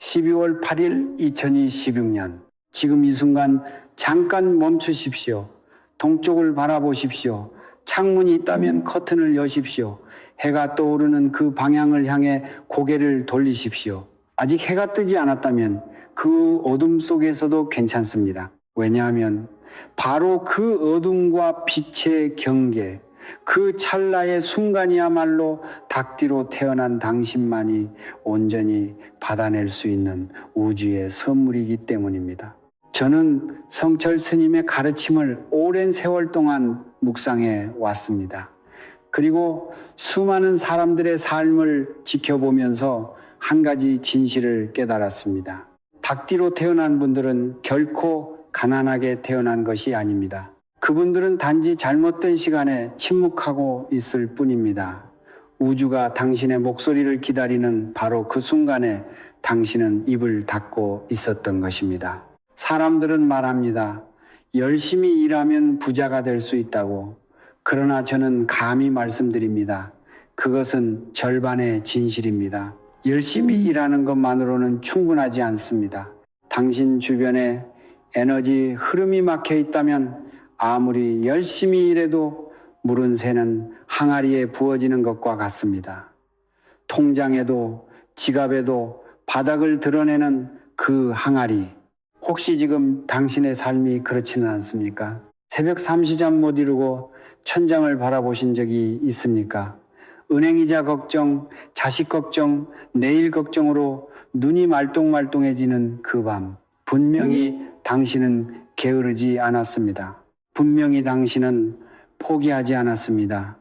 12월 8일 2026년 지금 이 순간 잠깐 멈추십시오. 동쪽을 바라보십시오. 창문이 있다면 커튼을 여십시오. 해가 떠오르는 그 방향을 향해 고개를 돌리십시오. 아직 해가 뜨지 않았다면 그 어둠 속에서도 괜찮습니다. 왜냐하면 바로 그 어둠과 빛의 경계, 그 찰나의 순간이야말로 닭띠로 태어난 당신만이 온전히 받아낼 수 있는 우주의 선물이기 때문입니다. 저는 성철 스님의 가르침을 오랜 세월 동안 묵상해 왔습니다. 그리고 수많은 사람들의 삶을 지켜보면서 한 가지 진실을 깨달았습니다. 닭띠로 태어난 분들은 결코 가난하게 태어난 것이 아닙니다. 그분들은 단지 잘못된 시간에 침묵하고 있을 뿐입니다. 우주가 당신의 목소리를 기다리는 바로 그 순간에 당신은 입을 닫고 있었던 것입니다. 사람들은 말합니다. 열심히 일하면 부자가 될 수 있다고. 그러나 저는 감히 말씀드립니다. 그것은 절반의 진실입니다. 열심히 일하는 것만으로는 충분하지 않습니다. 당신 주변에 에너지 흐름이 막혀 있다면 아무리 열심히 일해도 물은 새는 항아리에 부어지는 것과 같습니다. 통장에도 지갑에도 바닥을 드러내는 그 항아리. 혹시 지금 당신의 삶이 그렇지는 않습니까? 새벽 3시잠 못 이루고 천장을 바라보신 적이 있습니까? 은행이자 걱정, 자식 걱정, 내일 걱정으로 눈이 말똥말똥해지는 그 밤. 분명히 당신은 게으르지 않았습니다. 분명히 당신은 포기하지 않았습니다.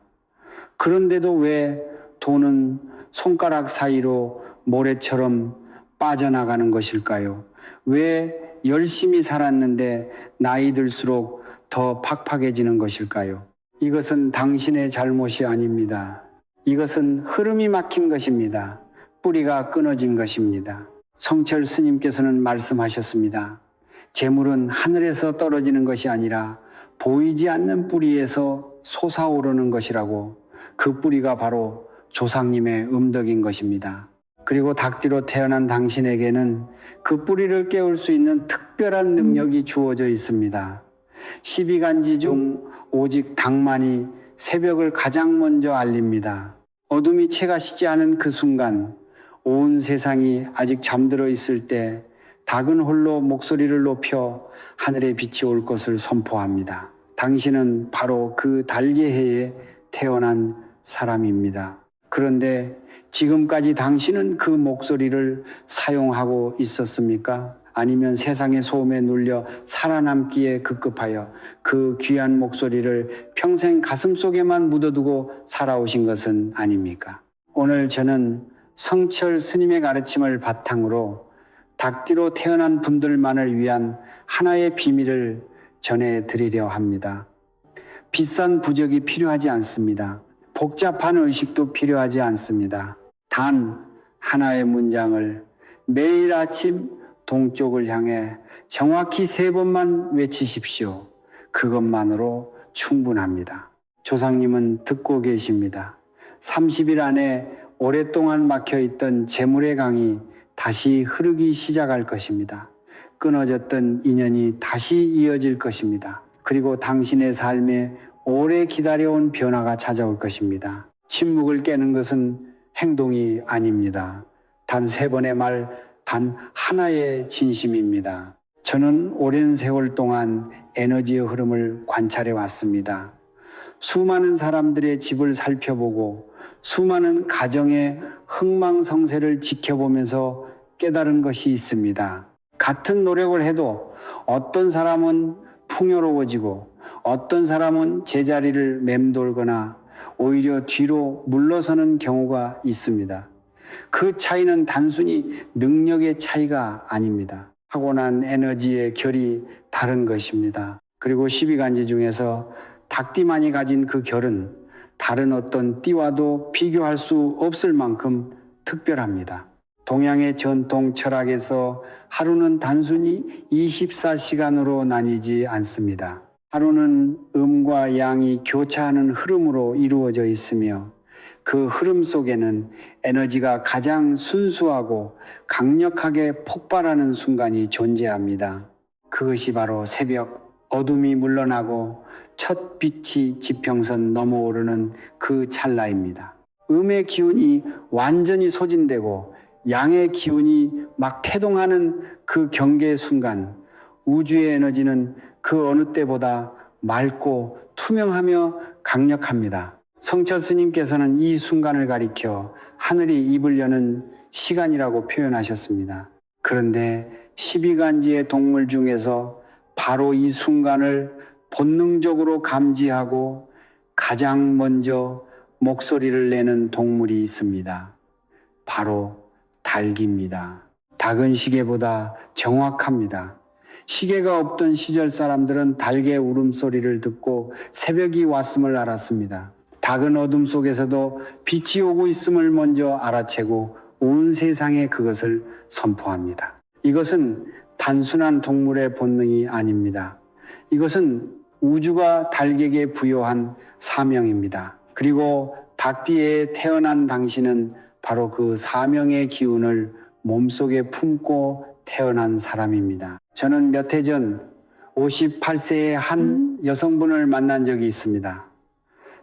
그런데도 왜 돈은 손가락 사이로 모래처럼 빠져나가는 것일까요? 왜 열심히 살았는데 나이 들수록 더 팍팍해지는 것일까요? 이것은 당신의 잘못이 아닙니다. 이것은 흐름이 막힌 것입니다. 뿌리가 끊어진 것입니다. 성철 스님께서는 말씀하셨습니다. 재물은 하늘에서 떨어지는 것이 아니라 보이지 않는 뿌리에서 솟아오르는 것이라고. 그 뿌리가 바로 조상님의 음덕인 것입니다. 그리고 닭띠로 태어난 당신에게는 그 뿌리를 깨울 수 있는 특별한 능력이 주어져 있습니다. 12간지 중 오직 닭만이 새벽을 가장 먼저 알립니다. 어둠이 채가 시지 않은 그 순간, 온 세상이 아직 잠들어 있을 때 닭은 홀로 목소리를 높여 하늘의 빛이 올 것을 선포합니다. 당신은 바로 그 달개해에 태어난 사람입니다. 그런데 지금까지 당신은 그 목소리를 사용하고 있었습니까? 아니면 세상의 소음에 눌려 살아남기에 급급하여 그 귀한 목소리를 평생 가슴속에만 묻어두고 살아오신 것은 아닙니까? 오늘 저는 성철 스님의 가르침을 바탕으로 닭띠로 태어난 분들만을 위한 하나의 비밀을 전해드리려 합니다. 비싼 부적이 필요하지 않습니다. 복잡한 의식도 필요하지 않습니다. 단 하나의 문장을 매일 아침 동쪽을 향해 정확히 3번만 외치십시오. 그것만으로 충분합니다. 조상님은 듣고 계십니다. 30일 안에 오랫동안 막혀있던 재물의 강이 다시 흐르기 시작할 것입니다. 끊어졌던 인연이 다시 이어질 것입니다. 그리고 당신의 삶에 오래 기다려온 변화가 찾아올 것입니다. 침묵을 깨는 것은 행동이 아닙니다. 단 3번의 말, 단 하나의 진심입니다. 저는 오랜 세월 동안 에너지의 흐름을 관찰해 왔습니다. 수많은 사람들의 집을 살펴보고 수많은 가정의 흥망성쇠를 지켜보면서 깨달은 것이 있습니다. 같은 노력을 해도 어떤 사람은 풍요로워지고 어떤 사람은 제자리를 맴돌거나 오히려 뒤로 물러서는 경우가 있습니다. 그 차이는 단순히 능력의 차이가 아닙니다. 타고난 에너지의 결이 다른 것입니다. 그리고 12간지 중에서 닭띠만이 가진 그 결은 다른 어떤 띠와도 비교할 수 없을 만큼 특별합니다. 동양의 전통 철학에서 하루는 단순히 24시간으로 나뉘지 않습니다. 하루는 음과 양이 교차하는 흐름으로 이루어져 있으며 그 흐름 속에는 에너지가 가장 순수하고 강력하게 폭발하는 순간이 존재합니다. 그것이 바로 새벽 어둠이 물러나고 첫 빛이 지평선 넘어오르는 그 찰나입니다. 음의 기운이 완전히 소진되고 양의 기운이 막 태동하는 그 경계의 순간, 우주의 에너지는 그 어느 때보다 맑고 투명하며 강력합니다. 성철 스님께서는 이 순간을 가리켜 하늘이 입을 여는 시간이라고 표현하셨습니다. 그런데 12간지의 동물 중에서 바로 이 순간을 본능적으로 감지하고 가장 먼저 목소리를 내는 동물이 있습니다. 바로 닭입니다. 닭은 시계보다 정확합니다. 시계가 없던 시절 사람들은 닭의 울음소리를 듣고 새벽이 왔음을 알았습니다. 닭은 어둠 속에서도 빛이 오고 있음을 먼저 알아채고 온 세상에 그것을 선포합니다. 이것은 단순한 동물의 본능이 아닙니다. 이것은 우주가 닭에게 부여한 사명입니다. 그리고 닭띠에 태어난 당신은 바로 그 사명의 기운을 몸속에 품고 태어난 사람입니다. 저는 몇 해 전 58세의 한 여성분을 만난 적이 있습니다.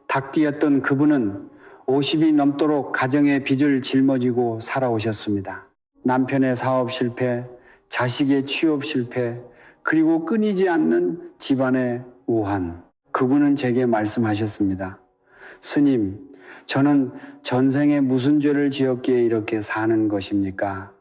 닭띠였던 그분은 50이 넘도록 가정의 빚을 짊어지고 살아오셨습니다. 남편의 사업 실패, 자식의 취업 실패, 그리고 끊이지 않는 집안의 우환. 그분은 제게 말씀하셨습니다. 스님, 저는 전생에 무슨 죄를 지었기에 이렇게 사는 것입니까?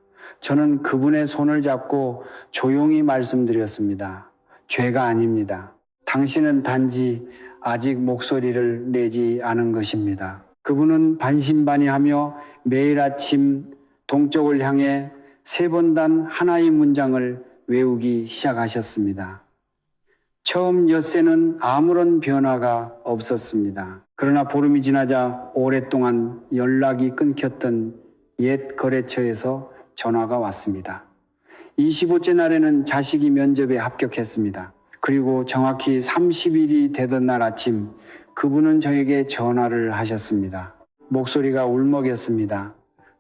저는 그분의 손을 잡고 조용히 말씀드렸습니다. 죄가 아닙니다. 당신은 단지 아직 목소리를 내지 않은 것입니다. 그분은 반신반의하며 매일 아침 동쪽을 향해 3번 단 하나의 문장을 외우기 시작하셨습니다. 처음 엿새는 아무런 변화가 없었습니다. 그러나 보름이 지나자 오랫동안 연락이 끊겼던 옛 거래처에서 전화가 왔습니다. 25째 날에는 자식이 면접에 합격했습니다. 그리고 정확히 30일이 되던 날 아침 그분은 저에게 전화를 하셨습니다. 목소리가 울먹였습니다.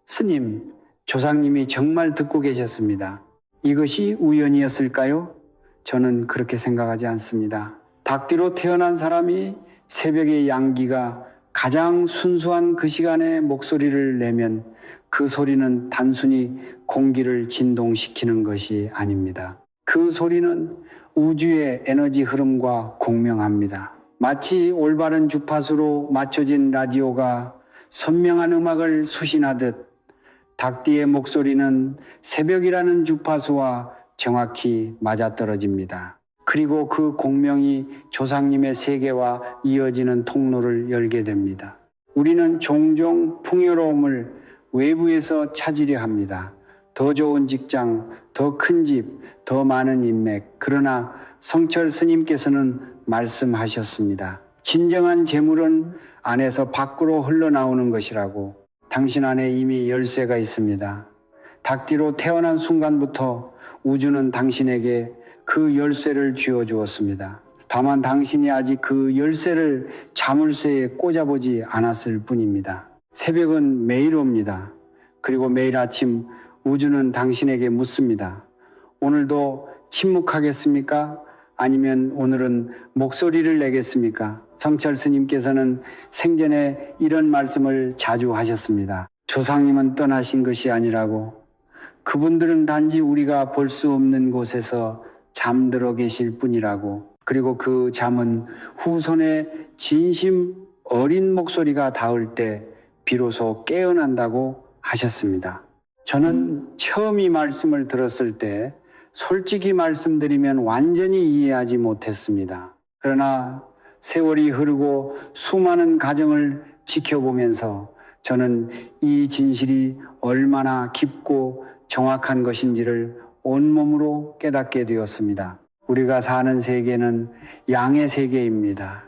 스님, 조상님이 정말 듣고 계셨습니다. 이것이 우연이었을까요? 저는 그렇게 생각하지 않습니다. 닭띠로 태어난 사람이 새벽의 양기가 가장 순수한 그 시간에 목소리를 내면 그 소리는 단순히 공기를 진동시키는 것이 아닙니다. 그 소리는 우주의 에너지 흐름과 공명합니다. 마치 올바른 주파수로 맞춰진 라디오가 선명한 음악을 수신하듯 닭띠의 목소리는 새벽이라는 주파수와 정확히 맞아떨어집니다. 그리고 그 공명이 조상님의 세계와 이어지는 통로를 열게 됩니다. 우리는 종종 풍요로움을 외부에서 찾으려 합니다. 더 좋은 직장, 더 큰 집, 더 많은 인맥. 그러나 성철 스님께서는 말씀하셨습니다. 진정한 재물은 안에서 밖으로 흘러나오는 것이라고. 당신 안에 이미 열쇠가 있습니다. 닭띠로 태어난 순간부터 우주는 당신에게 그 열쇠를 쥐어주었습니다. 다만 당신이 아직 그 열쇠를 자물쇠에 꽂아보지 않았을 뿐입니다. 새벽은 매일 옵니다. 그리고 매일 아침 우주는 당신에게 묻습니다. 오늘도 침묵하겠습니까? 아니면 오늘은 목소리를 내겠습니까? 성철 스님께서는 생전에 이런 말씀을 자주 하셨습니다. 조상님은 떠나신 것이 아니라고. 그분들은 단지 우리가 볼 수 없는 곳에서 잠들어 계실 뿐이라고. 그리고 그 잠은 후손의 진심 어린 목소리가 닿을 때 비로소 깨어난다고 하셨습니다. 저는 처음 이 말씀을 들었을 때 솔직히 말씀드리면 완전히 이해하지 못했습니다. 그러나 세월이 흐르고 수많은 가정을 지켜보면서 저는 이 진실이 얼마나 깊고 정확한 것인지를 온몸으로 깨닫게 되었습니다. 우리가 사는 세계는 양의 세계입니다.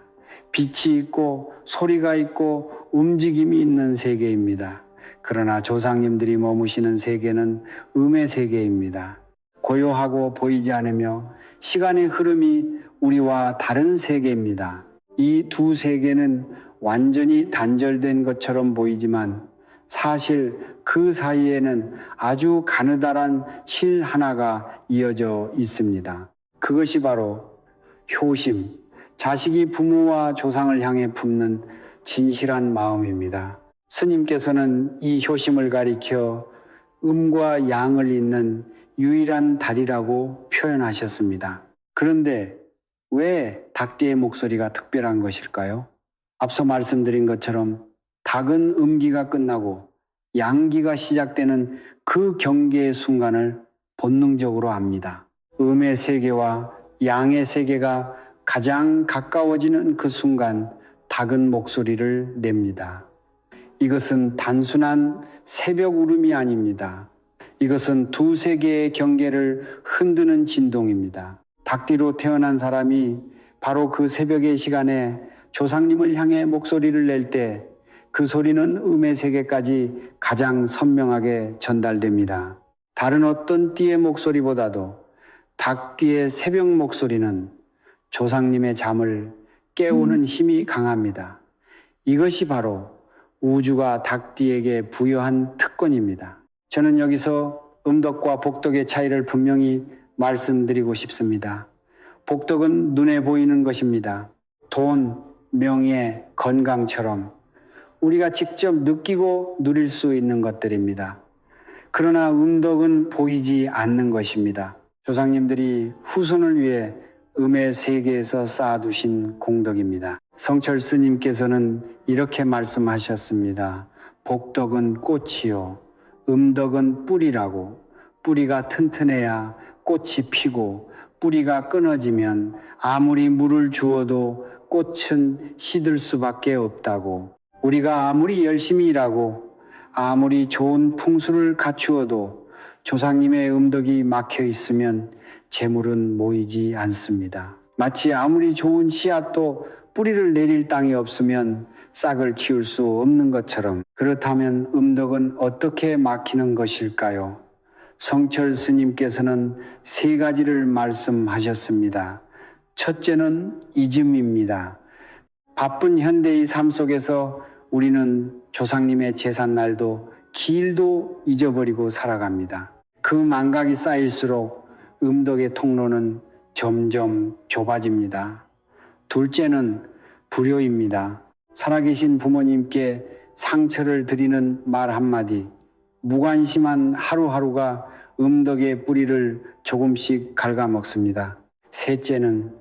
빛이 있고 소리가 있고 움직임이 있는 세계입니다. 그러나 조상님들이 머무시는 세계는 음의 세계입니다. 고요하고 보이지 않으며 시간의 흐름이 우리와 다른 세계입니다. 이 두 세계는 완전히 단절된 것처럼 보이지만 사실 그 사이에는 아주 가느다란 실 하나가 이어져 있습니다. 그것이 바로 효심, 자식이 부모와 조상을 향해 품는 진실한 마음입니다. 스님께서는 이 효심을 가리켜 음과 양을 잇는 유일한 달이라고 표현하셨습니다. 그런데 왜 닭띠의 목소리가 특별한 것일까요? 앞서 말씀드린 것처럼 닭은 음기가 끝나고 양기가 시작되는 그 경계의 순간을 본능적으로 압니다. 음의 세계와 양의 세계가 가장 가까워지는 그 순간 닭은 목소리를 냅니다. 이것은 단순한 새벽 울음이 아닙니다. 이것은 두 세계의 경계를 흔드는 진동입니다. 닭띠로 태어난 사람이 바로 그 새벽의 시간에 조상님을 향해 목소리를 낼 때 그 소리는 음의 세계까지 가장 선명하게 전달됩니다. 다른 어떤 띠의 목소리보다도 닭띠의 새벽 목소리는 조상님의 잠을 깨우는 힘이 강합니다. 이것이 바로 우주가 닭띠에게 부여한 특권입니다. 저는 여기서 음덕과 복덕의 차이를 분명히 말씀드리고 싶습니다. 복덕은 눈에 보이는 것입니다. 돈, 명예, 건강처럼 우리가 직접 느끼고 누릴 수 있는 것들입니다. 그러나 음덕은 보이지 않는 것입니다. 조상님들이 후손을 위해 음의 세계에서 쌓아두신 공덕입니다. 성철 스님께서는 이렇게 말씀하셨습니다. 복덕은 꽃이요, 음덕은 뿌리라고. 뿌리가 튼튼해야 꽃이 피고 뿌리가 끊어지면 아무리 물을 주어도 꽃은 시들 수밖에 없다고. 우리가 아무리 열심히 일하고 아무리 좋은 풍수를 갖추어도 조상님의 음덕이 막혀 있으면 재물은 모이지 않습니다. 마치 아무리 좋은 씨앗도 뿌리를 내릴 땅이 없으면 싹을 키울 수 없는 것처럼, 그렇다면 음덕은 어떻게 막히는 것일까요? 성철 스님께서는 세 가지를 말씀하셨습니다. 첫째는 잊음입니다. 바쁜 현대의 삶 속에서 우리는 조상님의 제삿날도 기일도 잊어버리고 살아갑니다. 그 망각이 쌓일수록 음덕의 통로는 점점 좁아집니다. 둘째는 불효입니다. 살아계신 부모님께 상처를 드리는 말 한마디, 무관심한 하루하루가 음덕의 뿌리를 조금씩 갉아먹습니다. 셋째는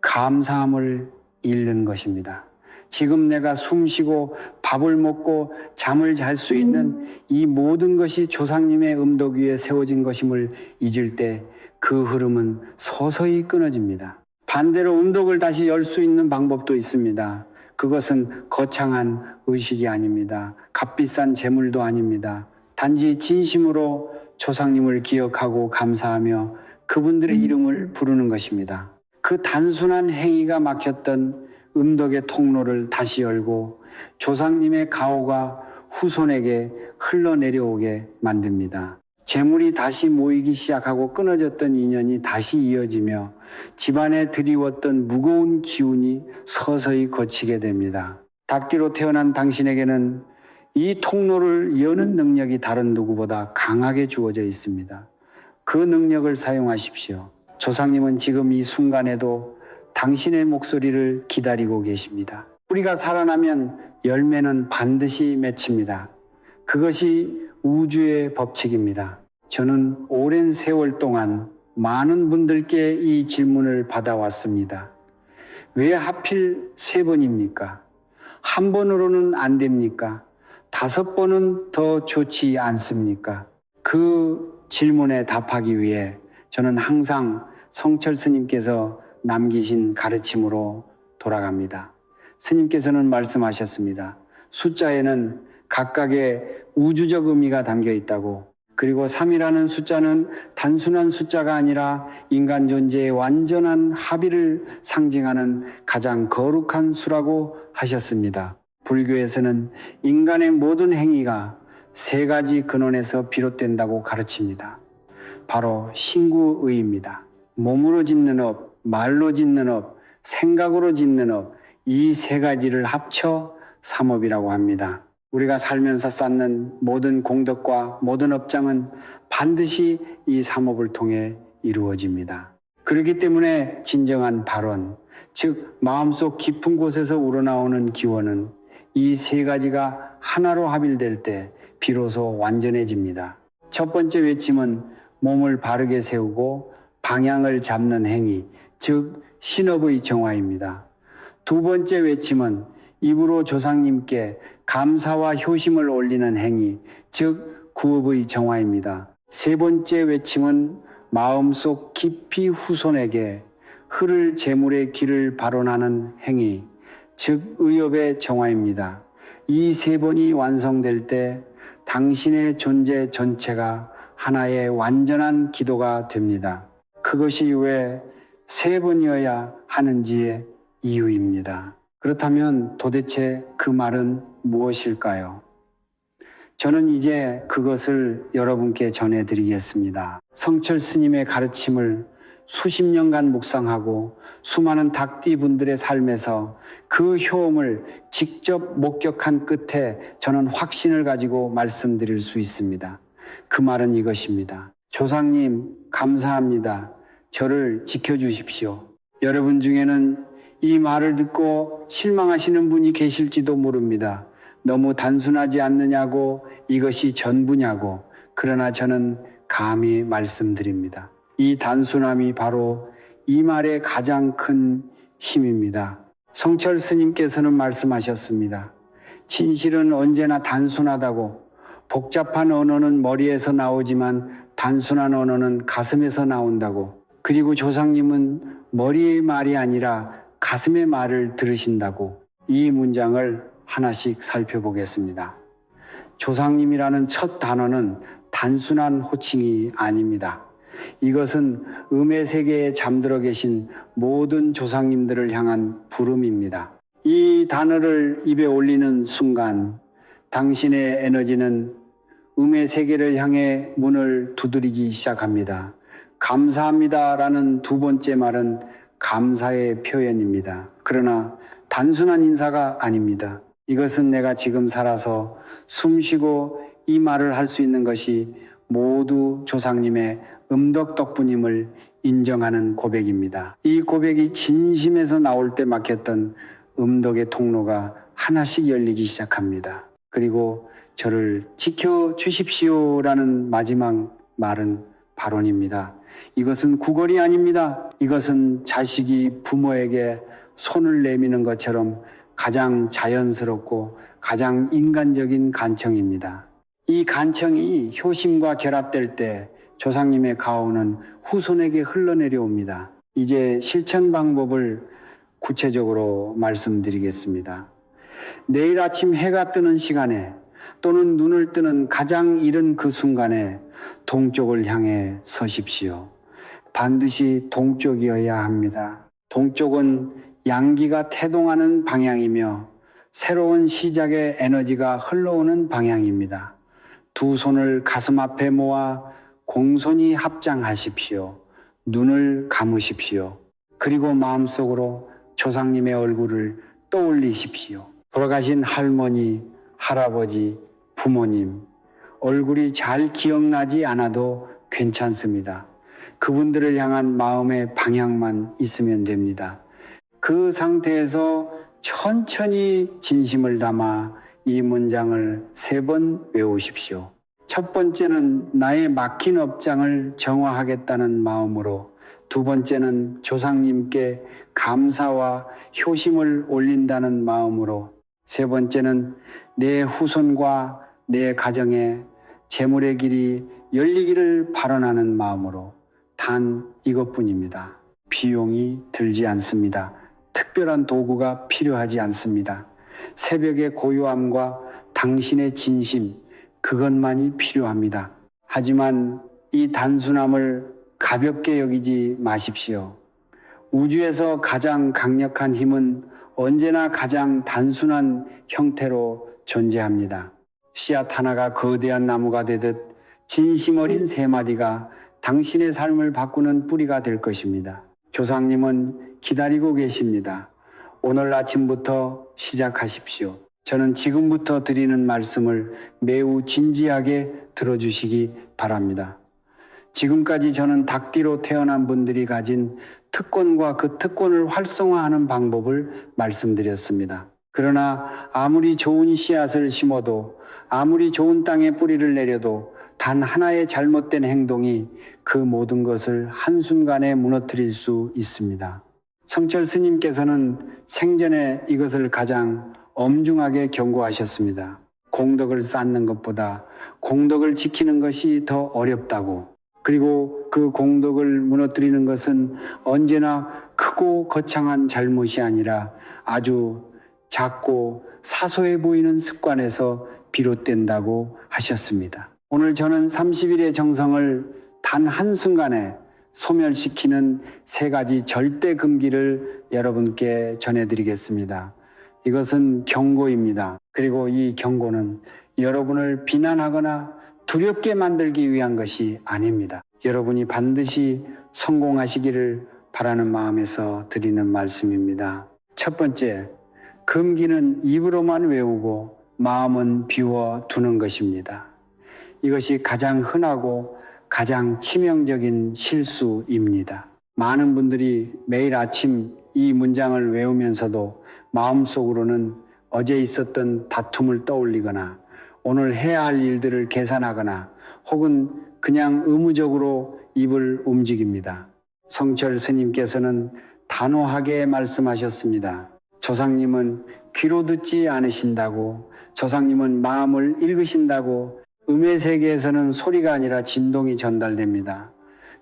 감사함을 잃는 것입니다. 지금 내가 숨쉬고 밥을 먹고 잠을 잘 수 있는 이 모든 것이 조상님의 음덕 위에 세워진 것임을 잊을 때 그 흐름은 서서히 끊어집니다. 반대로 음덕을 다시 열 수 있는 방법도 있습니다. 그것은 거창한 의식이 아닙니다. 값비싼 재물도 아닙니다. 단지 진심으로 조상님을 기억하고 감사하며 그분들의 이름을 부르는 것입니다. 그 단순한 행위가 막혔던 음덕의 통로를 다시 열고 조상님의 가호가 후손에게 흘러내려오게 만듭니다. 재물이 다시 모이기 시작하고 끊어졌던 인연이 다시 이어지며 집안에 드리웠던 무거운 기운이 서서히 거치게 됩니다. 닭띠로 태어난 당신에게는 이 통로를 여는 능력이 다른 누구보다 강하게 주어져 있습니다. 그 능력을 사용하십시오. 조상님은 지금 이 순간에도 당신의 목소리를 기다리고 계십니다. 뿌리가 살아나면 열매는 반드시 맺힙니다. 그것이 우주의 법칙입니다. 저는 오랜 세월 동안 많은 분들께 이 질문을 받아왔습니다. 왜 하필 3번입니까? 한 번으로는 안 됩니까? 5번은 더 좋지 않습니까? 그 질문에 답하기 위해 저는 항상 성철 스님께서 남기신 가르침으로 돌아갑니다. 스님께서는 말씀하셨습니다. 숫자에는 각각의 우주적 의미가 담겨 있다고. 그리고 3이라는 숫자는 단순한 숫자가 아니라 인간 존재의 완전한 합의를 상징하는 가장 거룩한 수라고 하셨습니다. 불교에서는 인간의 모든 행위가 3가지 근원에서 비롯된다고 가르칩니다. 바로 신구의입니다. 몸으로 짓는 업, 말로 짓는 업, 생각으로 짓는 업, 이 3가지를 합쳐 삼업이라고 합니다. 우리가 살면서 쌓는 모든 공덕과 모든 업장은 반드시 이 삼업을 통해 이루어집니다. 그렇기 때문에 진정한 발원, 즉 마음속 깊은 곳에서 우러나오는 기원은 이 세 가지가 하나로 합일될 때 비로소 완전해집니다. 첫 번째 외침은 몸을 바르게 세우고 방향을 잡는 행위, 즉 신업의 정화입니다. 두 번째 외침은 입으로 조상님께 감사와 효심을 올리는 행위, 즉 구업의 정화입니다. 세 번째 외침은 마음속 깊이 후손에게 흐를 재물의 길을 발언하는 행위, 즉 의업의 정화입니다. 이 세 번이 완성될 때 당신의 존재 전체가 하나의 완전한 기도가 됩니다. 그것이 왜 세 번이어야 하는지의 이유입니다. 그렇다면 도대체 그 말은 무엇일까요? 저는 이제 그것을 여러분께 전해드리겠습니다. 성철 스님의 가르침을 수십 년간 묵상하고 수많은 닭띠분들의 삶에서 그 효험을 직접 목격한 끝에 저는 확신을 가지고 말씀드릴 수 있습니다. 그 말은 이것입니다. 조상님, 감사합니다. 저를 지켜주십시오. 여러분 중에는 이 말을 듣고 실망하시는 분이 계실지도 모릅니다. 너무 단순하지 않느냐고, 이것이 전부냐고. 그러나 저는 감히 말씀드립니다. 이 단순함이 바로 이 말의 가장 큰 힘입니다. 성철 스님께서는 말씀하셨습니다. 진실은 언제나 단순하다고. 복잡한 언어는 머리에서 나오지만 단순한 언어는 가슴에서 나온다고. 그리고 조상님은 머리의 말이 아니라 가슴의 말을 들으신다고. 이 문장을 하나씩 살펴보겠습니다. 조상님이라는 첫 단어는 단순한 호칭이 아닙니다. 이것은 음의 세계에 잠들어 계신 모든 조상님들을 향한 부름입니다. 이 단어를 입에 올리는 순간 당신의 에너지는 음의 세계를 향해 문을 두드리기 시작합니다. 감사합니다라는 두 번째 말은 감사의 표현입니다. 그러나 단순한 인사가 아닙니다. 이것은 내가 지금 살아서 숨 쉬고 이 말을 할 수 있는 것이 모두 조상님의 음덕 덕분임을 인정하는 고백입니다. 이 고백이 진심에서 나올 때 막혔던 음덕의 통로가 하나씩 열리기 시작합니다. 그리고 저를 지켜주십시오라는 마지막 말은 발언입니다. 이것은 구걸이 아닙니다. 이것은 자식이 부모에게 손을 내미는 것처럼 가장 자연스럽고 가장 인간적인 간청입니다. 이 간청이 효심과 결합될 때 조상님의 가호는 후손에게 흘러내려옵니다. 이제 실천 방법을 구체적으로 말씀드리겠습니다. 내일 아침 해가 뜨는 시간에 또는 눈을 뜨는 가장 이른 그 순간에 동쪽을 향해 서십시오. 반드시 동쪽이어야 합니다. 동쪽은 양기가 태동하는 방향이며 새로운 시작의 에너지가 흘러오는 방향입니다. 두 손을 가슴 앞에 모아 공손히 합장하십시오. 눈을 감으십시오. 그리고 마음속으로 조상님의 얼굴을 떠올리십시오. 돌아가신 할머니, 할아버지, 부모님, 얼굴이 잘 기억나지 않아도 괜찮습니다. 그분들을 향한 마음의 방향만 있으면 됩니다. 그 상태에서 천천히 진심을 담아 이 문장을 3번 외우십시오. 첫 번째는 나의 막힌 업장을 정화하겠다는 마음으로, 두 번째는 조상님께 감사와 효심을 올린다는 마음으로, 세 번째는 내 후손과 내 가정에 재물의 길이 열리기를 발언하는 마음으로. 단 이것뿐입니다. 비용이 들지 않습니다. 특별한 도구가 필요하지 않습니다. 새벽의 고요함과 당신의 진심, 그것만이 필요합니다. 하지만 이 단순함을 가볍게 여기지 마십시오. 우주에서 가장 강력한 힘은 언제나 가장 단순한 형태로 존재합니다. 씨앗 하나가 거대한 나무가 되듯 진심 어린 세 마디가 당신의 삶을 바꾸는 뿌리가 될 것입니다. 조상님은 기다리고 계십니다. 오늘 아침부터 시작하십시오. 저는 지금부터 드리는 말씀을 매우 진지하게 들어주시기 바랍니다. 지금까지 저는 닭띠로 태어난 분들이 가진 특권과 그 특권을 활성화하는 방법을 말씀드렸습니다. 그러나 아무리 좋은 씨앗을 심어도, 아무리 좋은 땅에 뿌리를 내려도 단 하나의 잘못된 행동이 그 모든 것을 한순간에 무너뜨릴 수 있습니다. 성철 스님께서는 생전에 이것을 가장 엄중하게 경고하셨습니다. 공덕을 쌓는 것보다 공덕을 지키는 것이 더 어렵다고. 그리고 그 공덕을 무너뜨리는 것은 언제나 크고 거창한 잘못이 아니라 아주 작고 사소해 보이는 습관에서 비롯된다고 하셨습니다. 오늘 저는 30일의 정성을 단 한순간에 소멸시키는 3가지 절대 금기를 여러분께 전해드리겠습니다. 이것은 경고입니다. 그리고 이 경고는 여러분을 비난하거나 두렵게 만들기 위한 것이 아닙니다. 여러분이 반드시 성공하시기를 바라는 마음에서 드리는 말씀입니다. 첫 번째, 금기는 입으로만 외우고 마음은 비워두는 것입니다. 이것이 가장 흔하고 가장 치명적인 실수입니다. 많은 분들이 매일 아침 이 문장을 외우면서도 마음속으로는 어제 있었던 다툼을 떠올리거나 오늘 해야 할 일들을 계산하거나 혹은 그냥 의무적으로 입을 움직입니다. 성철 스님께서는 단호하게 말씀하셨습니다. 조상님은 귀로 듣지 않으신다고, 조상님은 마음을 읽으신다고. 음의 세계에서는 소리가 아니라 진동이 전달됩니다.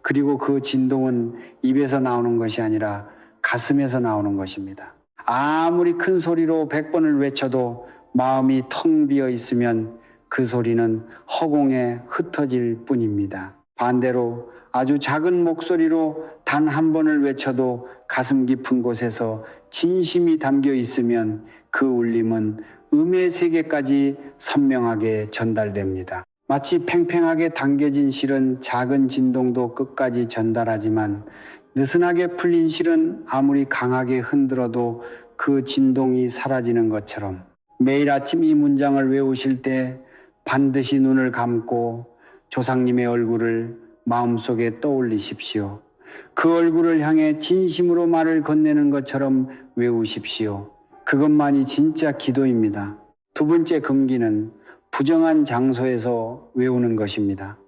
그리고 그 진동은 입에서 나오는 것이 아니라 가슴에서 나오는 것입니다. 아무리 큰 소리로 100번을 외쳐도 마음이 텅 비어 있으면 그 소리는 허공에 흩어질 뿐입니다. 반대로 아주 작은 목소리로 단 한 번을 외쳐도 가슴 깊은 곳에서 진심이 담겨 있으면 그 울림은 음의 세계까지 선명하게 전달됩니다. 마치 팽팽하게 당겨진 실은 작은 진동도 끝까지 전달하지만 느슨하게 풀린 실은 아무리 강하게 흔들어도 그 진동이 사라지는 것처럼 매일 아침 이 문장을 외우실 때 반드시 눈을 감고 조상님의 얼굴을 마음속에 떠올리십시오. 그 얼굴을 향해 진심으로 말을 건네는 것처럼 외우십시오. 그것만이 진짜 기도입니다. 두 번째 금기는 부정한 장소에서 외우는 것입니다.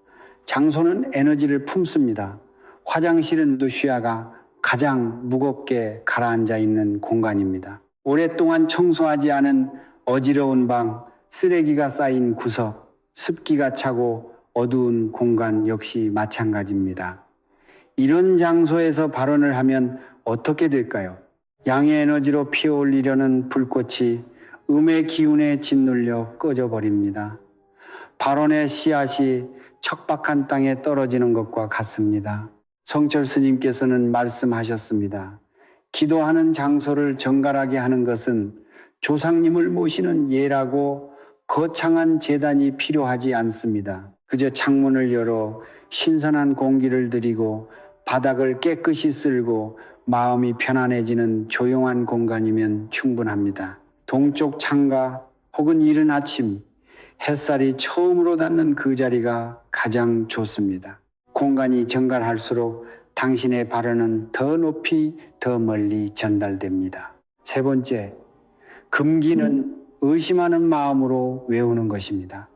장소는 에너지를 품습니다. 화장실은 루시아가 가장 무겁게 가라앉아 있는 공간입니다. 오랫동안 청소하지 않은 어지러운 방, 쓰레기가 쌓인 구석, 습기가 차고 어두운 공간 역시 마찬가지입니다. 이런 장소에서 발언을 하면 어떻게 될까요? 양의 에너지로 피어올리려는 불꽃이 음의 기운에 짓눌려 꺼져버립니다. 발언의 씨앗이 척박한 땅에 떨어지는 것과 같습니다. 성철 스님께서는 말씀하셨습니다. 기도하는 장소를 정갈하게 하는 것은 조상님을 모시는 예라고 거창한 제단이 필요하지 않습니다. 그저 창문을 열어 신선한 공기를 들이고 바닥을 깨끗이 쓸고 마음이 편안해지는 조용한 공간이면 충분합니다. 동쪽 창가 혹은 이른 아침 햇살이 처음으로 닿는 그 자리가 가장 좋습니다. 공간이 정갈할수록 당신의 발언은 더 높이 더 멀리 전달됩니다. 세 번째, 금기는 의심하는 마음으로 외우는 것입니다.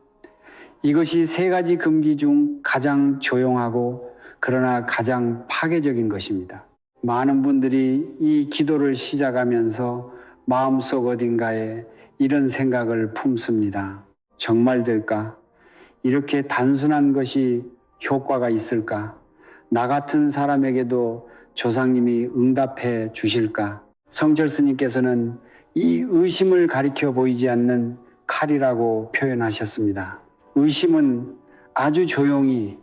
이것이 3가지 금기 중 가장 조용하고 그러나 가장 파괴적인 것입니다. 많은 분들이 이 기도를 시작하면서 마음속 어딘가에 이런 생각을 품습니다. 정말 될까? 이렇게 단순한 것이 효과가 있을까? 나 같은 사람에게도 조상님이 응답해 주실까? 성철 스님께서는 이 의심을 가리켜 보이지 않는 칼이라고 표현하셨습니다. 의심은 아주 조용히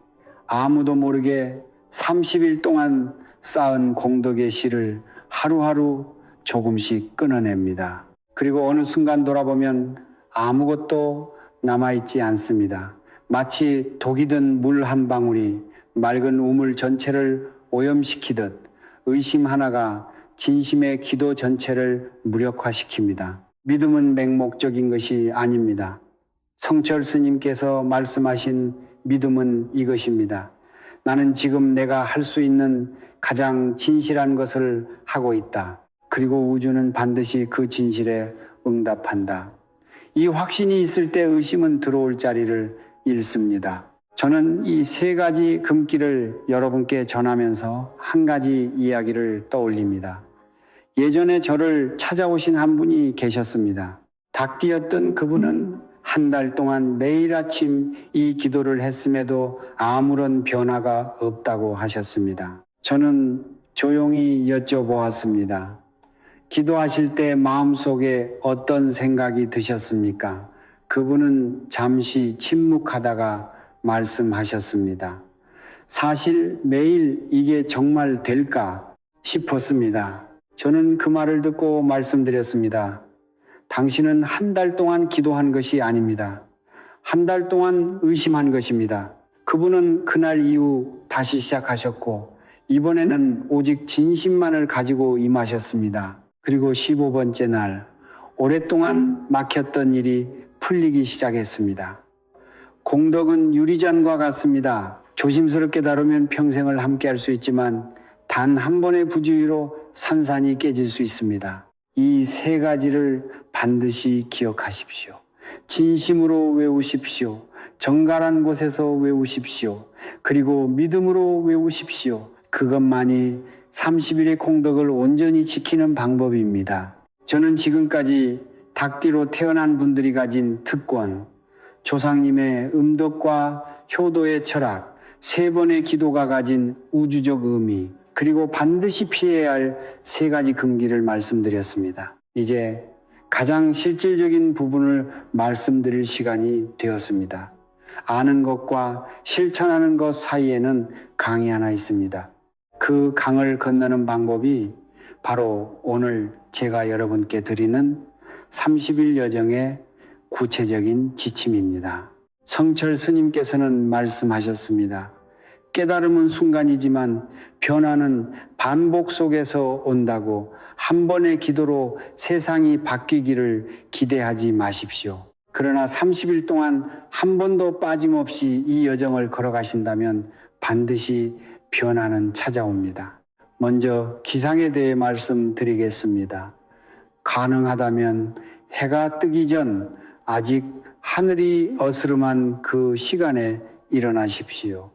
아무도 모르게 30일 동안 쌓은 공덕의 실을 하루하루 조금씩 끊어냅니다. 그리고 어느 순간 돌아보면 아무것도 남아있지 않습니다. 마치 독이 든 물 한 방울이 맑은 우물 전체를 오염시키듯 의심 하나가 진심의 기도 전체를 무력화시킵니다. 믿음은 맹목적인 것이 아닙니다. 성철 스님께서 말씀하신 믿음은 이것입니다. 나는 지금 내가 할 수 있는 가장 진실한 것을 하고 있다. 그리고 우주는 반드시 그 진실에 응답한다. 이 확신이 있을 때 의심은 들어올 자리를 잃습니다. 저는 이 세 가지 금기를 여러분께 전하면서 한 가지 이야기를 떠올립니다. 예전에 저를 찾아오신 한 분이 계셨습니다. 닭띠였던 그분은 한 달 동안 매일 아침 이 기도를 했음에도 아무런 변화가 없다고 하셨습니다. 저는 조용히 여쭤보았습니다. 기도하실 때 마음속에 어떤 생각이 드셨습니까? 그분은 잠시 침묵하다가 말씀하셨습니다. 사실 매일 이게 정말 될까 싶었습니다. 저는 그 말을 듣고 말씀드렸습니다. 당신은 한 달 동안 기도한 것이 아닙니다. 한 달 동안 의심한 것입니다. 그분은 그날 이후 다시 시작하셨고 이번에는 오직 진심만을 가지고 임하셨습니다. 그리고 15번째 날 오랫동안 막혔던 일이 풀리기 시작했습니다. 공덕은 유리잔과 같습니다. 조심스럽게 다루면 평생을 함께할 수 있지만 단 한 번의 부주의로 산산이 깨질 수 있습니다. 이 세 가지를 반드시 기억하십시오. 진심으로 외우십시오. 정갈한 곳에서 외우십시오. 그리고 믿음으로 외우십시오. 그것만이 30일의 공덕을 온전히 지키는 방법입니다. 저는 지금까지 닭띠로 태어난 분들이 가진 특권, 조상님의 음덕과 효도의 철학, 세 번의 기도가 가진 우주적 의미, 그리고 반드시 피해야 할 세 가지 금기를 말씀드렸습니다. 이제 가장 실질적인 부분을 말씀드릴 시간이 되었습니다. 아는 것과 실천하는 것 사이에는 강이 하나 있습니다. 그 강을 건너는 방법이 바로 오늘 제가 여러분께 드리는 30일 여정의 구체적인 지침입니다. 성철 스님께서는 말씀하셨습니다. 깨달음은 순간이지만 변화는 반복 속에서 온다고 한 번의 기도로 세상이 바뀌기를 기대하지 마십시오. 그러나 30일 동안 한 번도 빠짐없이 이 여정을 걸어가신다면 반드시 변화는 찾아옵니다. 먼저 기상에 대해 말씀드리겠습니다. 가능하다면 해가 뜨기 전 아직 하늘이 어스름한 그 시간에 일어나십시오.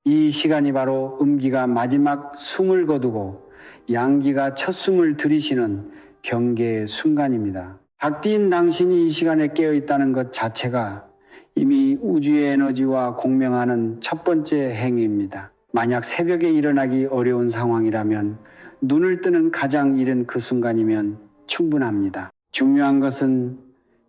이 시간이 바로 음기가 마지막 숨을 거두고 양기가 첫 숨을 들이쉬는 경계의 순간입니다. 닭띠인 당신이 이 시간에 깨어있다는 것 자체가 이미 우주의 에너지와 공명하는 첫 번째 행위입니다. 만약 새벽에 일어나기 어려운 상황이라면 눈을 뜨는 가장 이른 그 순간이면 충분합니다. 중요한 것은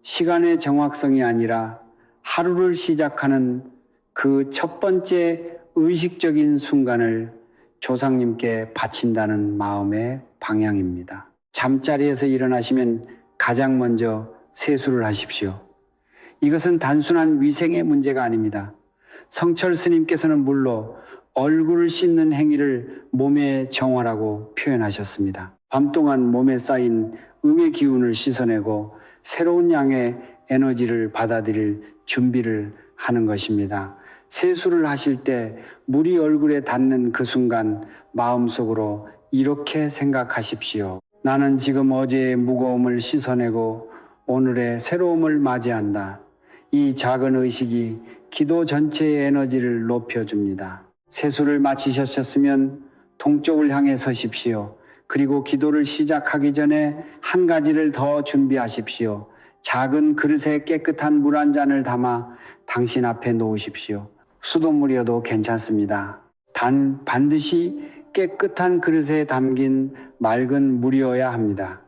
시간의 정확성이 아니라 하루를 시작하는 그 첫 번째 의식적인 순간을 조상님께 바친다는 마음의 방향입니다. 잠자리에서 일어나시면 가장 먼저 세수를 하십시오. 이것은 단순한 위생의 문제가 아닙니다. 성철 스님께서는 물론 얼굴을 씻는 행위를 몸의 정화라고 표현하셨습니다. 밤 동안 몸에 쌓인 음의 기운을 씻어내고 새로운 양의 에너지를 받아들일 준비를 하는 것입니다. 세수를 하실 때 물이 얼굴에 닿는 그 순간 마음속으로 이렇게 생각하십시오. 나는 지금 어제의 무거움을 씻어내고 오늘의 새로움을 맞이한다. 이 작은 의식이 기도 전체의 에너지를 높여줍니다. 세수를 마치셨으면 동쪽을 향해 서십시오. 그리고 기도를 시작하기 전에 한 가지를 더 준비하십시오. 작은 그릇에 깨끗한 물 한 잔을 담아 당신 앞에 놓으십시오. 수돗물이어도 괜찮습니다. 단 반드시 깨끗한 그릇에 담긴 맑은 물이어야 합니다.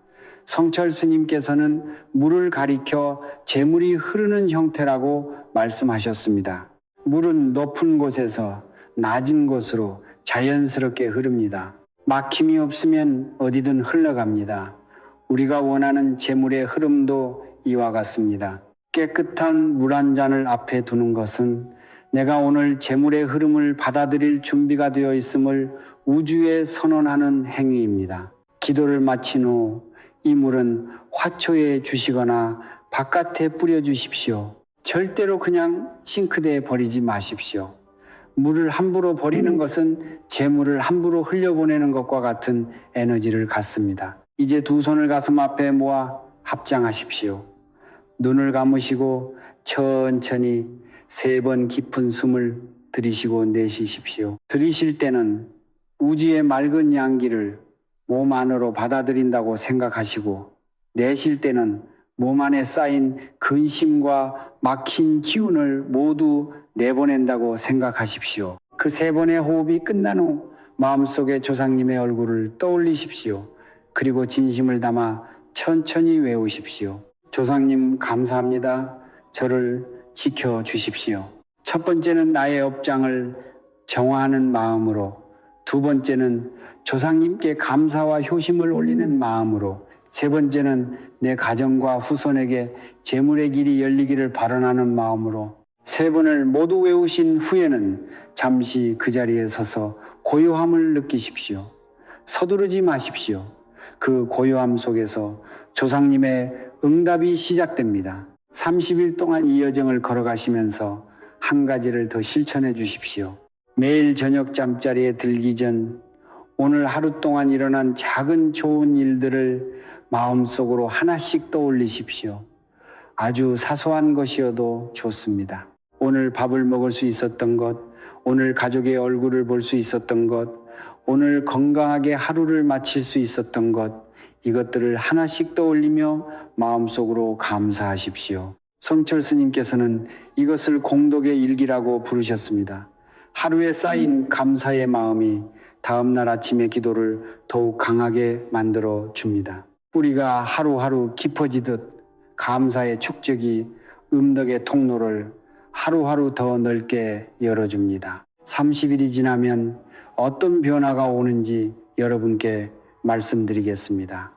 성철 스님께서는 물을 가리켜 재물이 흐르는 형태라고 말씀하셨습니다. 물은 높은 곳에서 낮은 곳으로 자연스럽게 흐릅니다. 막힘이 없으면 어디든 흘러갑니다. 우리가 원하는 재물의 흐름도 이와 같습니다. 깨끗한 물 한 잔을 앞에 두는 것은 내가 오늘 재물의 흐름을 받아들일 준비가 되어 있음을 우주에 선언하는 행위입니다. 기도를 마친 후 이 물은 화초에 주시거나 바깥에 뿌려 주십시오. 절대로 그냥 싱크대에 버리지 마십시오. 물을 함부로 버리는 것은 재물을 함부로 흘려보내는 것과 같은 에너지를 갖습니다. 이제 두 손을 가슴 앞에 모아 합장하십시오. 눈을 감으시고 천천히 3번 깊은 숨을 들이쉬고 내쉬십시오. 들이쉴 때는 우주의 맑은 양기를 몸 안으로 받아들인다고 생각하시고, 내쉴 때는 몸 안에 쌓인 근심과 막힌 기운을 모두 내보낸다고 생각하십시오. 그 3번의 호흡이 끝난 후 마음속에 조상님의 얼굴을 떠올리십시오. 그리고 진심을 담아 천천히 외우십시오. 조상님 감사합니다. 저를 지켜주십시오. 첫 번째는 나의 업장을 정화하는 마음으로, 두 번째는 조상님께 감사와 효심을 올리는 마음으로, 세 번째는 내 가정과 후손에게 재물의 길이 열리기를 바라는 마음으로, 3번을 모두 외우신 후에는 잠시 그 자리에 서서 고요함을 느끼십시오. 서두르지 마십시오. 그 고요함 속에서 조상님의 응답이 시작됩니다. 30일 동안 이 여정을 걸어가시면서 한 가지를 더 실천해 주십시오. 매일 저녁 잠자리에 들기 전 오늘 하루 동안 일어난 작은 좋은 일들을 마음속으로 하나씩 떠올리십시오. 아주 사소한 것이어도 좋습니다. 오늘 밥을 먹을 수 있었던 것, 오늘 가족의 얼굴을 볼 수 있었던 것, 오늘 건강하게 하루를 마칠 수 있었던 것, 이것들을 하나씩 떠올리며 마음속으로 감사하십시오. 성철 스님께서는 이것을 공덕의 일기라고 부르셨습니다. 하루에 쌓인 감사의 마음이 다음날 아침의 기도를 더욱 강하게 만들어 줍니다. 뿌리가 하루하루 깊어지듯 감사의 축적이 음덕의 통로를 하루하루 더 넓게 열어줍니다. 30일이 지나면 어떤 변화가 오는지 여러분께 말씀드리겠습니다.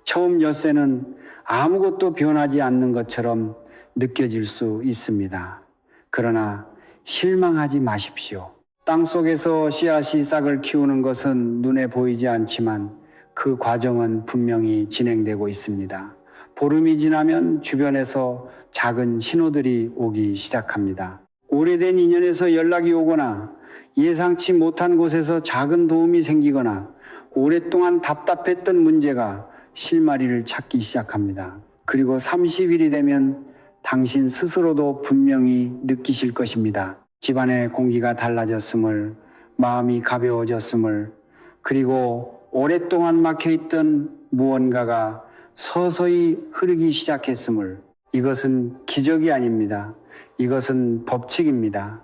처음 엿새는 아무것도 변하지 않는 것처럼 느껴질 수 있습니다. 그러나 실망하지 마십시오. 땅속에서 씨앗이 싹을 키우는 것은 눈에 보이지 않지만 그 과정은 분명히 진행되고 있습니다. 보름이 지나면 주변에서 작은 신호들이 오기 시작합니다. 오래된 인연에서 연락이 오거나 예상치 못한 곳에서 작은 도움이 생기거나 오랫동안 답답했던 문제가 실마리를 찾기 시작합니다. 그리고 30일이 되면 당신 스스로도 분명히 느끼실 것입니다. 집안의 공기가 달라졌음을, 마음이 가벼워졌음을, 그리고 오랫동안 막혀있던 무언가가 서서히 흐르기 시작했음을. 이것은 기적이 아닙니다. 이것은 법칙입니다.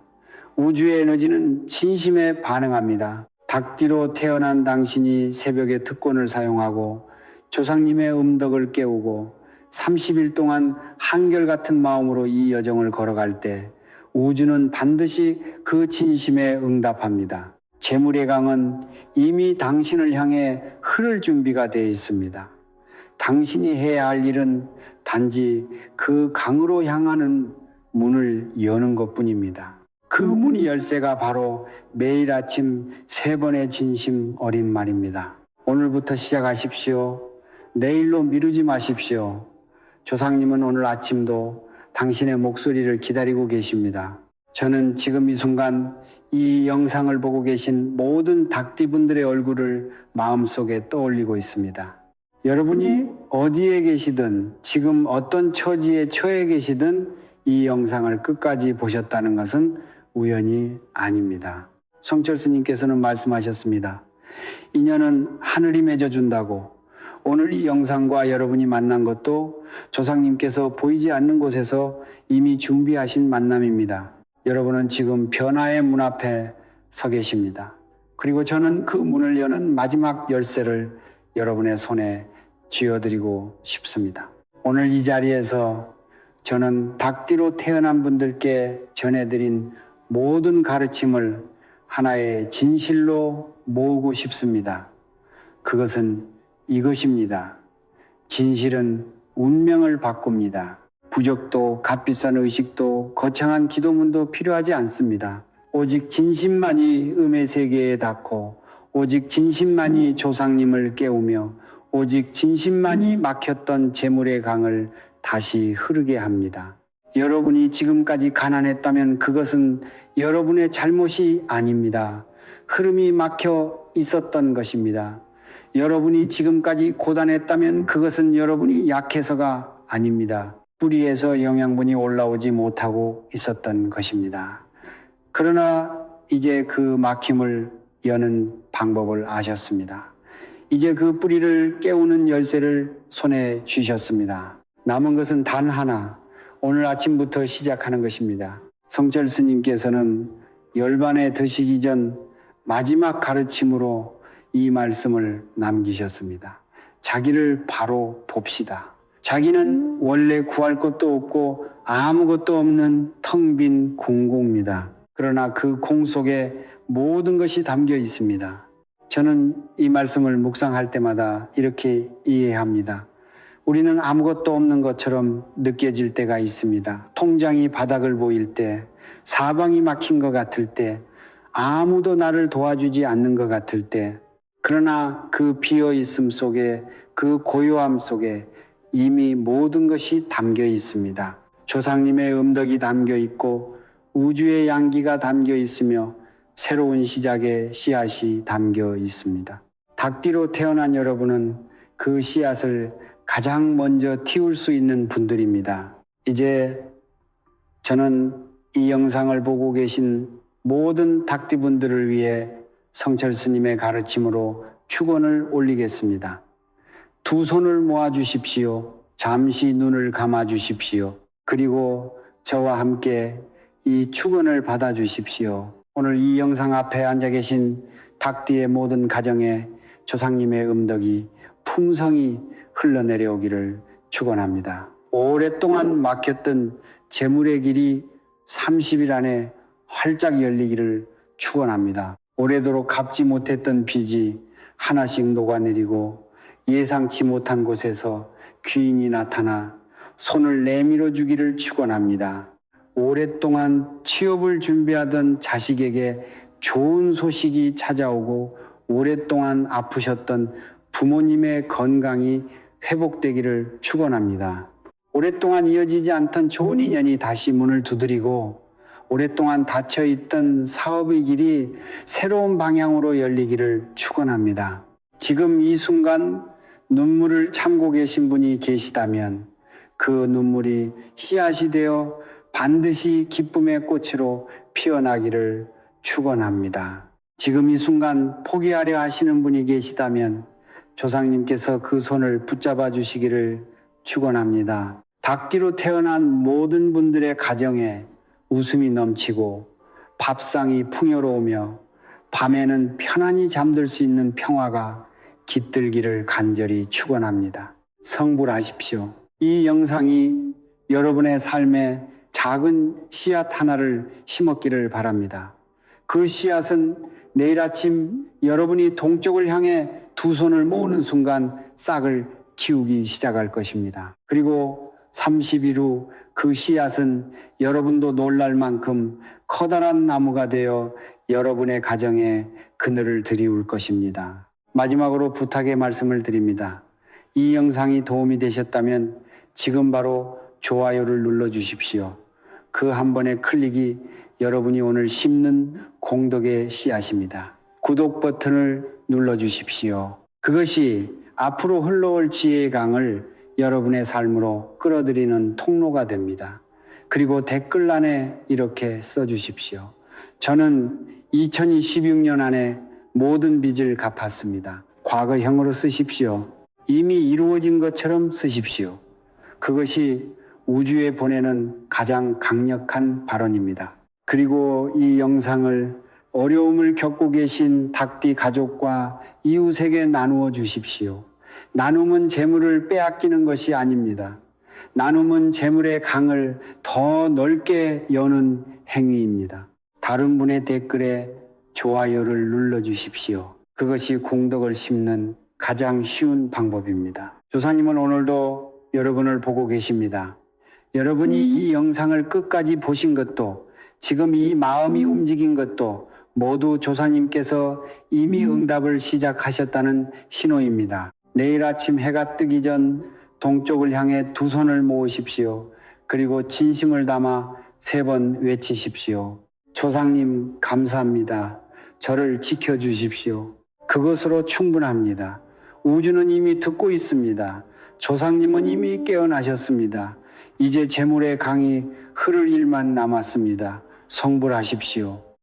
우주의 에너지는 진심에 반응합니다. 닭 뒤로 태어난 당신이 새벽에 특권을 사용하고 조상님의 음덕을 깨우고 30일 동안 한결같은 마음으로 이 여정을 걸어갈 때 우주는 반드시 그 진심에 응답합니다. 재물의 강은 이미 당신을 향해 흐를 준비가 되어 있습니다. 당신이 해야 할 일은 단지 그 강으로 향하는 문을 여는 것뿐입니다. 그 문이 열쇠가 바로 매일 아침 3번의 진심 어린 말입니다. 오늘부터 시작하십시오. 내일로 미루지 마십시오. 조상님은 오늘 아침도 당신의 목소리를 기다리고 계십니다. 저는 지금 이 순간 이 영상을 보고 계신 모든 닭띠분들의 얼굴을 마음속에 떠올리고 있습니다. 여러분이 어디에 계시든 지금 어떤 처지에 처해 계시든 이 영상을 끝까지 보셨다는 것은 우연이 아닙니다. 성철 스님께서는 말씀하셨습니다. 인연은 하늘이 맺어준다고. 오늘 이 영상과 여러분이 만난 것도 조상님께서 보이지 않는 곳에서 이미 준비하신 만남입니다. 여러분은 지금 변화의 문 앞에 서 계십니다. 그리고 저는 그 문을 여는 마지막 열쇠를 여러분의 손에 쥐어드리고 싶습니다. 오늘 이 자리에서 저는 닭띠로 태어난 분들께 전해드린 모든 가르침을 하나의 진실로 모으고 싶습니다. 그것은 이것입니다. 진실은 운명을 바꿉니다. 부적도 값비싼 의식도 거창한 기도문도 필요하지 않습니다. 오직 진심만이 음의 세계에 닿고 오직 진심만이 조상님을 깨우며 오직 진심만이 막혔던 재물의 강을 다시 흐르게 합니다. 여러분이 지금까지 가난했다면 그것은 여러분의 잘못이 아닙니다. 흐름이 막혀 있었던 것입니다. 여러분이 지금까지 고단했다면 그것은 여러분이 약해서가 아닙니다. 뿌리에서 영양분이 올라오지 못하고 있었던 것입니다. 그러나 이제 그 막힘을 여는 방법을 아셨습니다. 이제 그 뿌리를 깨우는 열쇠를 손에 쥐셨습니다. 남은 것은 단 하나, 오늘 아침부터 시작하는 것입니다. 성철 스님께서는 열반에 드시기 전 마지막 가르침으로 이 말씀을 남기셨습니다. 자기를 바로 봅시다. 자기는 원래 구할 것도 없고 아무것도 없는 텅 빈 공고입니다. 그러나 그 공 속에 모든 것이 담겨 있습니다. 저는 이 말씀을 묵상할 때마다 이렇게 이해합니다. 우리는 아무것도 없는 것처럼 느껴질 때가 있습니다. 통장이 바닥을 보일 때, 사방이 막힌 것 같을 때, 아무도 나를 도와주지 않는 것 같을 때, 그러나 그 비어있음 속에, 그 고요함 속에 이미 모든 것이 담겨 있습니다. 조상님의 음덕이 담겨 있고 우주의 양기가 담겨 있으며 새로운 시작의 씨앗이 담겨 있습니다. 닭띠로 태어난 여러분은 그 씨앗을 가장 먼저 틔울 수 있는 분들입니다. 이제 저는 이 영상을 보고 계신 모든 닭띠분들을 위해 성철 스님의 가르침으로 축원을 올리겠습니다. 두 손을 모아 주십시오. 잠시 눈을 감아 주십시오. 그리고 저와 함께 이 축원을 받아 주십시오. 오늘 이 영상 앞에 앉아 계신 닭띠의 모든 가정에 조상님의 음덕이 풍성히 흘러내려오기를 축원합니다. 오랫동안 막혔던 재물의 길이 30일 안에 활짝 열리기를 축원합니다. 오래도록 갚지 못했던 빚이 하나씩 녹아내리고 예상치 못한 곳에서 귀인이 나타나 손을 내밀어 주기를 축원합니다. 오랫동안 취업을 준비하던 자식에게 좋은 소식이 찾아오고 오랫동안 아프셨던 부모님의 건강이 회복되기를 축원합니다. 오랫동안 이어지지 않던 좋은 인연이 다시 문을 두드리고 오랫동안 닫혀있던 사업의 길이 새로운 방향으로 열리기를 축원합니다. 지금 이 순간 눈물을 참고 계신 분이 계시다면 그 눈물이 씨앗이 되어 반드시 기쁨의 꽃으로 피어나기를 축원합니다. 지금 이 순간 포기하려 하시는 분이 계시다면 조상님께서 그 손을 붙잡아 주시기를 축원합니다. 닭띠로 태어난 모든 분들의 가정에 웃음이 넘치고 밥상이 풍요로우며 밤에는 편안히 잠들 수 있는 평화가 깃들기를 간절히 축원합니다. 성불하십시오. 이 영상이 여러분의 삶에 작은 씨앗 하나를 심었기를 바랍니다. 그 씨앗은 내일 아침 여러분이 동쪽을 향해 두 손을 모으는 순간 싹을 키우기 시작할 것입니다. 그리고 30일 후 그 씨앗은 여러분도 놀랄 만큼 커다란 나무가 되어 여러분의 가정에 그늘을 들이울 것입니다. 마지막으로 부탁의 말씀을 드립니다. 이 영상이 도움이 되셨다면 지금 바로 좋아요를 눌러 주십시오. 그 한 번의 클릭이 여러분이 오늘 심는 공덕의 씨앗입니다. 구독 버튼을 눌러 주십시오. 그것이 앞으로 흘러올 지혜의 강을 여러분의 삶으로 끌어들이는 통로가 됩니다. 그리고 댓글란에 이렇게 써주십시오. 저는 2026년 안에 모든 빚을 갚았습니다. 과거형으로 쓰십시오. 이미 이루어진 것처럼 쓰십시오. 그것이 우주에 보내는 가장 강력한 발언입니다. 그리고 이 영상을 어려움을 겪고 계신 닭띠 가족과 이웃에게 나누어 주십시오. 나눔은 재물을 빼앗기는 것이 아닙니다. 나눔은 재물의 강을 더 넓게 여는 행위입니다. 다른 분의 댓글에 좋아요를 눌러 주십시오. 그것이 공덕을 심는 가장 쉬운 방법입니다. 조사님은 오늘도 여러분을 보고 계십니다. 여러분이 이 영상을 끝까지 보신 것도 지금 이 마음이 움직인 것도 모두 조사님께서 이미 응답을 시작하셨다는 신호입니다. 내일 아침 해가 뜨기 전 동쪽을 향해 두 손을 모으십시오. 그리고 진심을 담아 3번 외치십시오. 조상님 감사합니다. 저를 지켜주십시오. 그것으로 충분합니다. 우주는 이미 듣고 있습니다. 조상님은 이미 깨어나셨습니다. 이제 재물의 강이 흐를 일만 남았습니다. 성불하십시오.